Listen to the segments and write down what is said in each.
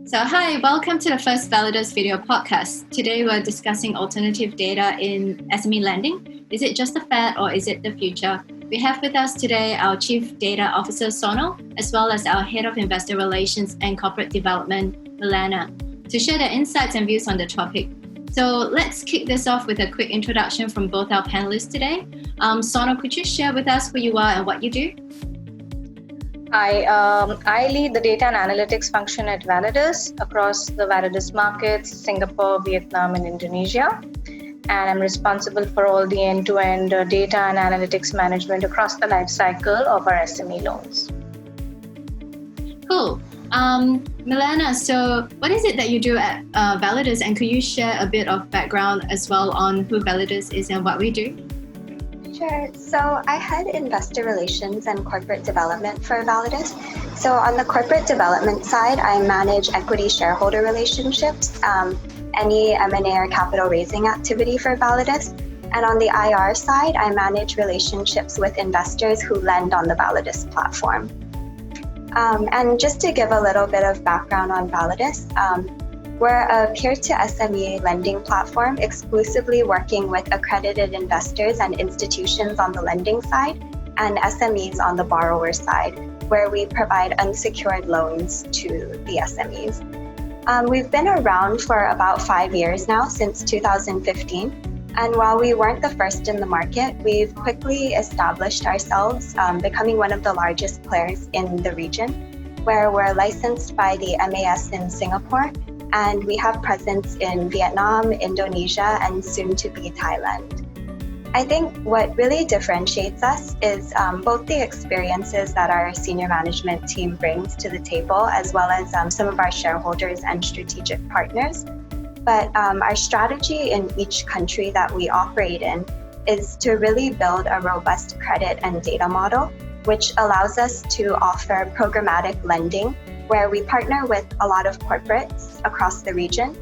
So hi, welcome to the first Validus video podcast. Today we're discussing alternative data in SME lending. Is it just a fad or is it the future? We have with us today our Chief Data Officer Sonal, as well as our Head of Investor Relations and Corporate Development, Milena, to share their insights and views on the topic. So let's kick this off with a quick introduction from both our panelists today. Sonal, could you share with us who you are and what you do? I lead the data and analytics function at Validus across the Validus markets, Singapore, Vietnam, and Indonesia. And I'm responsible for all the end-to-end data and analytics management across the life cycle of our SME loans. Cool. Milena, so what is it that you do at Validus, and could you share a bit of background as well on who Validus is and what we do? Sure. So I head investor relations and corporate development for Validus. So on the corporate development side, I manage equity shareholder relationships, any M&A or capital raising activity for Validus. And on the IR side, I manage relationships with investors who lend on the Validus platform. And just to give a little bit of background on Validus, we're a peer-to-SME lending platform exclusively working with accredited investors and institutions on the lending side and SMEs on the borrower side, where we provide unsecured loans to the SMEs. We've been around for about 5 years now, since 2015. And while we weren't the first in the market, we've quickly established ourselves, becoming one of the largest players in the region, where we're licensed by the MAS in Singapore, and we have presence in Vietnam, Indonesia, and soon to be Thailand. I think what really differentiates us is both the experiences that our senior management team brings to the table, as well as some of our shareholders and strategic partners. But our strategy in each country that we operate in is to really build a robust credit and data model, which allows us to offer programmatic lending, where we partner with a lot of corporates across the region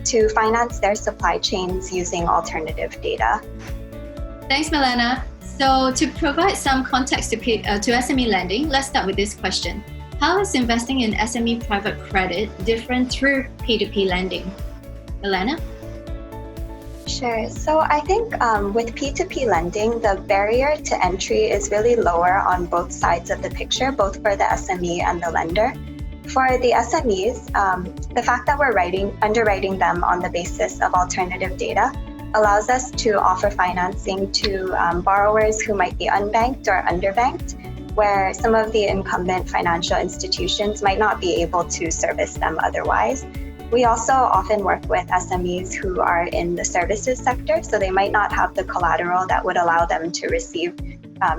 to finance their supply chains using alternative data. Thanks, Milena. So to provide some context to SME lending, let's start with this question. How is investing in SME private credit different through P2P lending? Milena? Sure. So I think with P2P lending, the barrier to entry is really lower on both sides of the picture, both for the SME and the lender. For the SMEs, the fact that we're underwriting them on the basis of alternative data allows us to offer financing to borrowers who might be unbanked or underbanked, where some of the incumbent financial institutions might not be able to service them otherwise. We also often work with SMEs who are in the services sector, so they might not have the collateral that would allow them to receive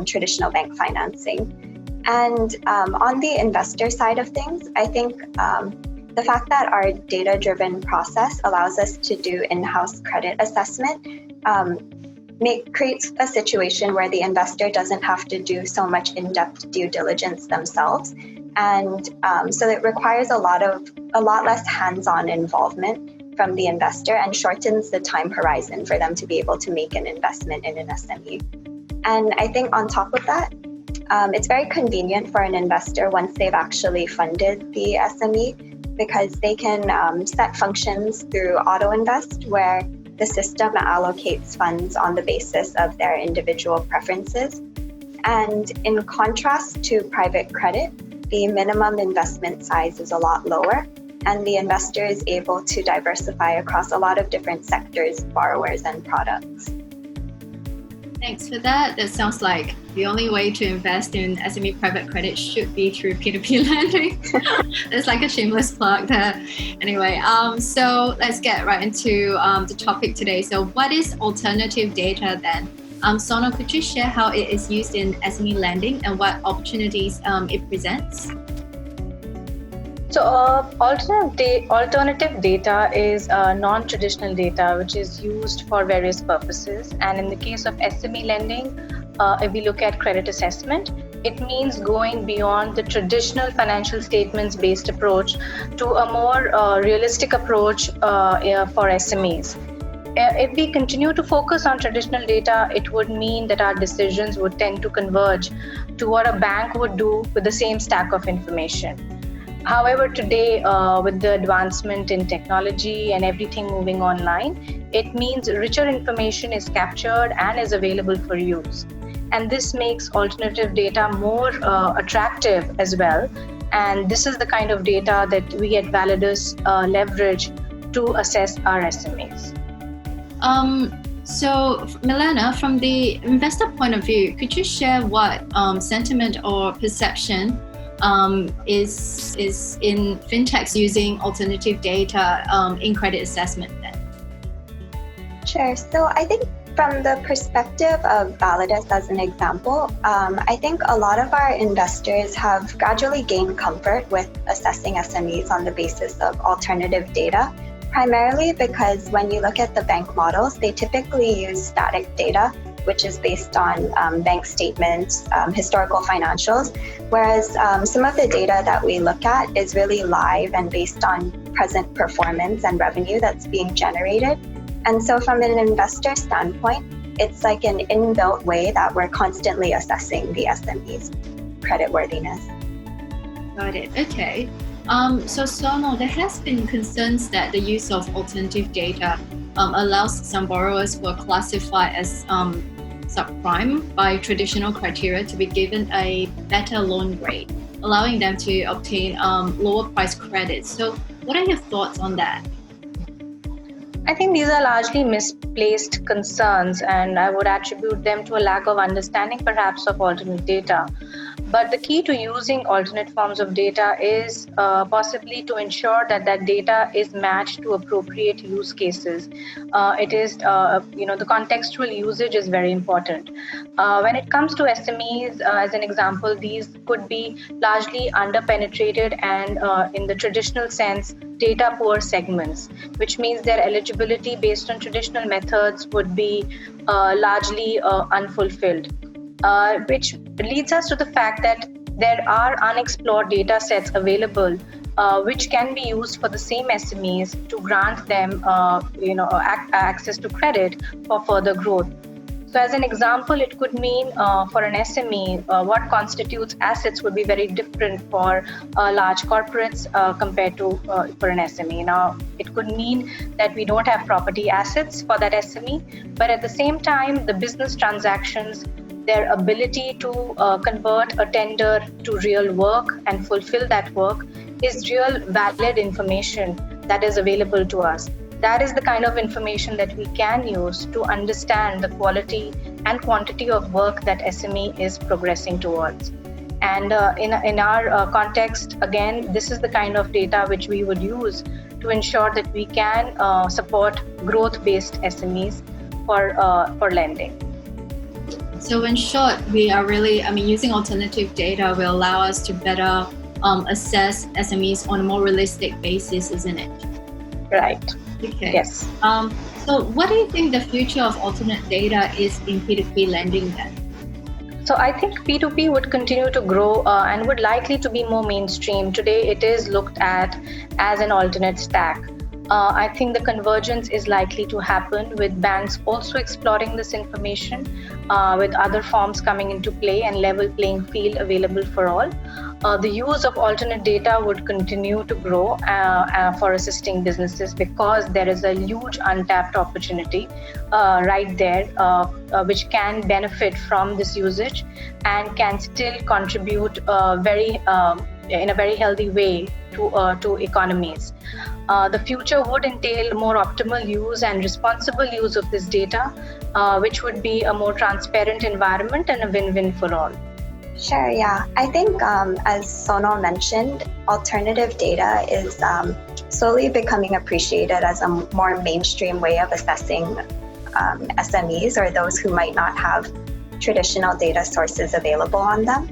traditional bank financing. And on the investor side of things, I think the fact that our data-driven process allows us to do in-house credit assessment creates a situation where the investor doesn't have to do so much in-depth due diligence themselves. And so it requires a lot less hands-on involvement from the investor and shortens the time horizon for them to be able to make an investment in an SME. And I think on top of that, it's very convenient for an investor once they've actually funded the SME, because they can set functions through auto invest, where the system allocates funds on the basis of their individual preferences. And in contrast to private credit, the minimum investment size is a lot lower, and the investor is able to diversify across a lot of different sectors, borrowers, and products. Thanks for that. That sounds like the only way to invest in SME private credit should be through P2P lending. It's like a shameless plug there. Anyway, so let's get right into the topic today. So what is alternative data then? Sonal, could you share how it is used in SME lending and what opportunities it presents? So alternative data is non-traditional data which is used for various purposes. And in the case of SME lending, if we look at credit assessment, it means going beyond the traditional financial statements-based approach to a more realistic approach for SMEs. If we continue to focus on traditional data, it would mean that our decisions would tend to converge to what a bank would do with the same stack of information. However, today, with the advancement in technology and everything moving online, it means richer information is captured and is available for use. And this makes alternative data more attractive as well. And this is the kind of data that we at Validus leverage to assess our SMEs. So, Milena, from the investor point of view, could you share what sentiment or perception is in fintechs using alternative data in credit assessment then? Sure. So I think from the perspective of Validus as an example, I think a lot of our investors have gradually gained comfort with assessing SMEs on the basis of alternative data, primarily because when you look at the bank models, they typically use static data, which is based on bank statements, historical financials, whereas some of the data that we look at is really live and based on present performance and revenue that's being generated. And so from an investor standpoint, it's like an inbuilt way that we're constantly assessing the SME's creditworthiness. Got it. Okay. So Sonal, there has been concerns that the use of alternative data allows some borrowers who are classified as subprime by traditional criteria to be given a better loan grade, allowing them to obtain lower price credits. So what are your thoughts on that? I think these are largely misplaced concerns, and I would attribute them to a lack of understanding perhaps of alternate data. But the key to using alternate forms of data is possibly to ensure that that data is matched to appropriate use cases. It is, the contextual usage is very important. When it comes to SMEs, as an example, these could be largely underpenetrated and in the traditional sense, data poor segments, which means their eligibility based on traditional methods would be largely unfulfilled. Which leads us to the fact that there are unexplored data sets available which can be used for the same SMEs to grant them access to credit for further growth. So as an example, it could mean for an SME, what constitutes assets would be very different for large corporates compared to for an SME. Now, it could mean that we don't have property assets for that SME, but at the same time, the business transactions, their ability to convert a tender to real work and fulfill that work is real valid information that is available to us. That is the kind of information that we can use to understand the quality and quantity of work that SME is progressing towards. And in our context, again, this is the kind of data which we would use to ensure that we can support growth-based SMEs for lending. So in short, we are really, using alternative data will allow us to better assess SMEs on a more realistic basis, isn't it? Right. Okay. Yes. So what do you think the future of alternate data is in P2P lending then? So I think P2P would continue to grow and would likely to be more mainstream. Today, it is looked at as an alternate stack. I think the convergence is likely to happen with banks also exploring this information, with other forms coming into play and level playing field available for all. The use of alternate data would continue to grow for assisting businesses because there is a huge untapped opportunity right there, which can benefit from this usage and can still contribute in a very healthy way to economies. The future would entail more optimal use and responsible use of this data, which would be a more transparent environment and a win-win for all. Sure, yeah. I think as Sonal mentioned, alternative data is slowly becoming appreciated as a more mainstream way of assessing SMEs or those who might not have traditional data sources available on them.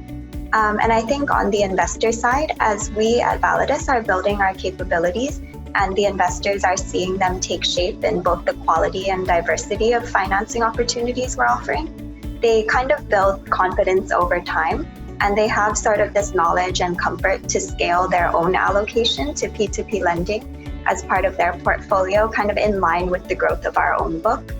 And I think on the investor side, as we at Validus are building our capabilities and the investors are seeing them take shape in both the quality and diversity of financing opportunities we're offering, they kind of build confidence over time, and they have sort of this knowledge and comfort to scale their own allocation to P2P lending as part of their portfolio, kind of in line with the growth of our own book.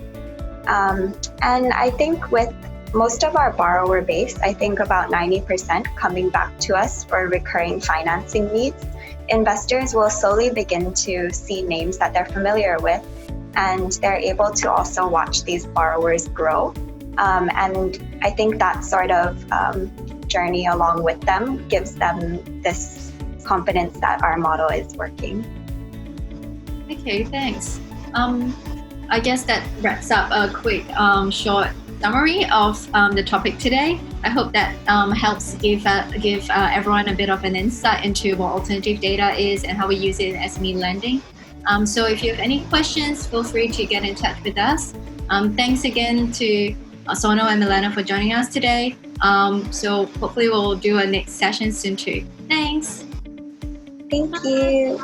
And I think with most of our borrower base, I think about 90% coming back to us for recurring financing needs, investors will slowly begin to see names that they're familiar with, and they're able to also watch these borrowers grow. And I think that sort of journey along with them gives them this confidence that our model is working. Okay, thanks. I guess that wraps up a quick short summary of the topic today. I hope that helps give everyone a bit of an insight into what alternative data is and how we use it in SME lending. So if you have any questions, feel free to get in touch with us. Thanks again to Sonal and Milena for joining us today. So hopefully we'll do a next session soon too. Thanks. Thank you.